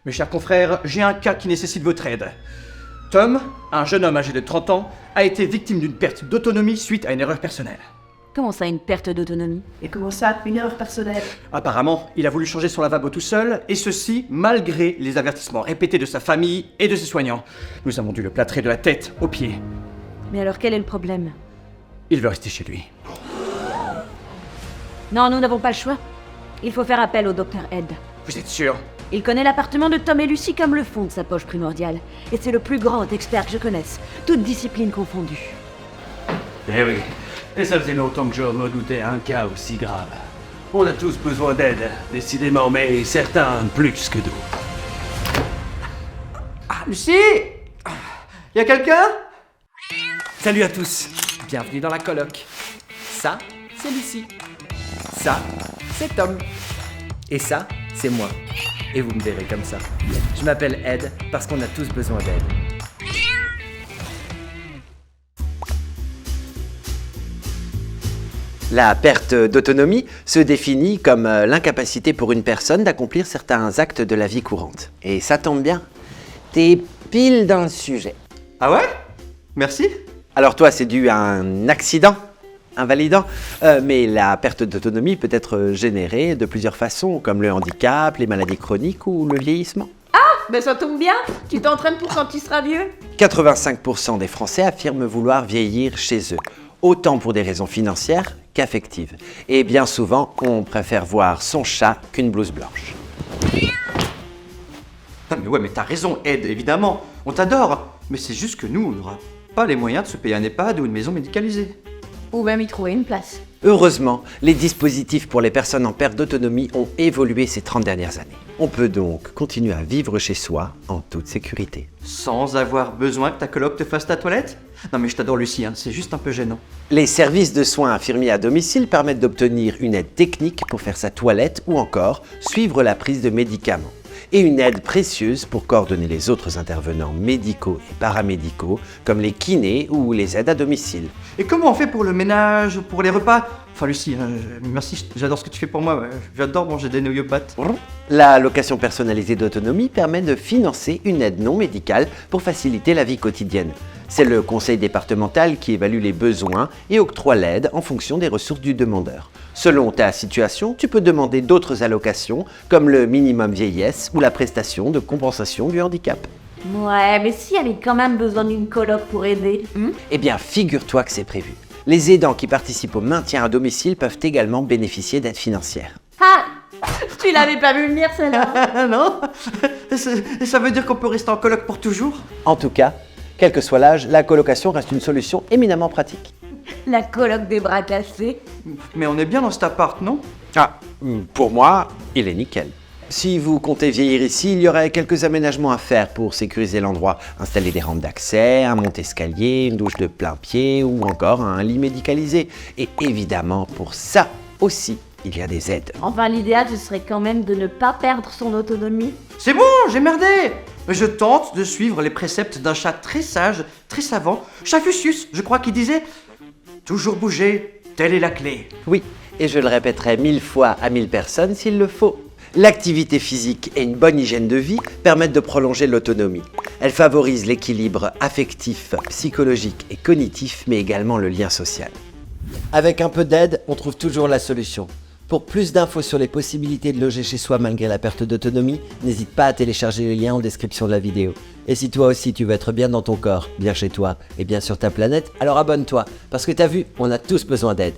Mes chers confrères, j'ai un cas qui nécessite votre aide. Tom, un jeune homme âgé de 30 ans, a été victime d'une perte d'autonomie suite à une erreur personnelle. Comment ça, une perte d'autonomie? Et comment ça, une erreur personnelle? Apparemment, il a voulu changer son lavabo tout seul, et ceci malgré les avertissements répétés de sa famille et de ses soignants. Nous avons dû le plâtrer de la tête aux pieds. Mais alors quel est le problème? Il veut rester chez lui. Non, nous n'avons pas le choix. Il faut faire appel au Dr. Ed. Vous êtes sûr? Il connaît l'appartement de Tom et Lucy comme le fond de sa poche primordiale. Et c'est le plus grand expert que je connaisse, toutes disciplines confondues. Eh oui, et ça faisait longtemps que je me doutais un cas aussi grave. On a tous besoin d'aide, décidément, mais certains plus que d'autres. Ah, Lucie! Y a quelqu'un? Salut à tous, bienvenue dans la coloc. Ça, c'est Lucie. Ça, c'est Tom. Et ça, c'est moi. Et vous me verrez comme ça. Je m'appelle Ed parce qu'on a tous besoin d'aide. La perte d'autonomie se définit comme l'incapacité pour une personne d'accomplir certains actes de la vie courante. Et ça tombe bien, t'es pile dans le sujet. Ah ouais? Merci. Alors toi, c'est dû à un accident invalidant, mais la perte d'autonomie peut être générée de plusieurs façons, comme le handicap, les maladies chroniques ou le vieillissement. Ben ça tombe bien, tu t'entraînes pour quand tu seras vieux. 85% des Français affirment vouloir vieillir chez eux, autant pour des raisons financières qu'affectives. Et bien souvent, on préfère voir son chat qu'une blouse blanche. Ah, mais ouais, mais t'as raison, Ed, évidemment. On t'adore. Mais c'est juste que nous, on n'aura pas les moyens de se payer un EHPAD ou une maison médicalisée. Ou même y trouver une place. Heureusement, les dispositifs pour les personnes en perte d'autonomie ont évolué ces 30 dernières années. On peut donc continuer à vivre chez soi en toute sécurité. Sans avoir besoin que ta coloc te fasse ta toilette? Non mais je t'adore Lucie, hein, c'est juste un peu gênant. Les services de soins infirmiers à domicile permettent d'obtenir une aide technique pour faire sa toilette ou encore suivre la prise de médicaments. Et une aide précieuse pour coordonner les autres intervenants médicaux et paramédicaux, comme les kinés ou les aides à domicile. Et comment on fait pour le ménage, pour les repas? Enfin Lucie, merci, j'adore ce que tu fais pour moi, ouais. J'adore manger des nouilles aux pâtes. La location personnalisée d'autonomie permet de financer une aide non médicale pour faciliter la vie quotidienne. C'est le conseil départemental qui évalue les besoins et octroie l'aide en fonction des ressources du demandeur. Selon ta situation, tu peux demander d'autres allocations comme le minimum vieillesse ou la prestation de compensation du handicap. Ouais, mais s'il y avait quand même besoin d'une coloc pour aider. Eh bien, figure-toi que c'est prévu. Les aidants qui participent au maintien à domicile peuvent également bénéficier d'aides financières. Ah! Tu l'avais pas vu venir, celle-là? Ah non? Ça veut dire qu'on peut rester en coloc pour toujours? En tout cas, quel que soit l'âge, la colocation reste une solution éminemment pratique. La coloc des bras cassés. Mais on est bien dans cet appart, non? Ah, pour moi, il est nickel. Si vous comptez vieillir ici, il y aurait quelques aménagements à faire pour sécuriser l'endroit. Installer des rampes d'accès, un monte-escalier, une douche de plein pied ou encore un lit médicalisé. Et évidemment, pour ça aussi, il y a des aides. Enfin, l'idéal, ce serait quand même de ne pas perdre son autonomie. C'est bon, j'ai merdé! Je tente de suivre les préceptes d'un chat très sage, très savant, Chafusius, je crois qu'il disait « Toujours bouger, telle est la clé ». Oui, et je le répéterai 1000 fois à 1000 personnes s'il le faut. L'activité physique et une bonne hygiène de vie permettent de prolonger l'autonomie. Elle favorise l'équilibre affectif, psychologique et cognitif, mais également le lien social. Avec un peu d'aide, on trouve toujours la solution. Pour plus d'infos sur les possibilités de loger chez soi malgré la perte d'autonomie, n'hésite pas à télécharger le lien en description de la vidéo. Et si toi aussi tu veux être bien dans ton corps, bien chez toi et bien sur ta planète, alors abonne-toi, parce que t'as vu, on a tous besoin d'aide.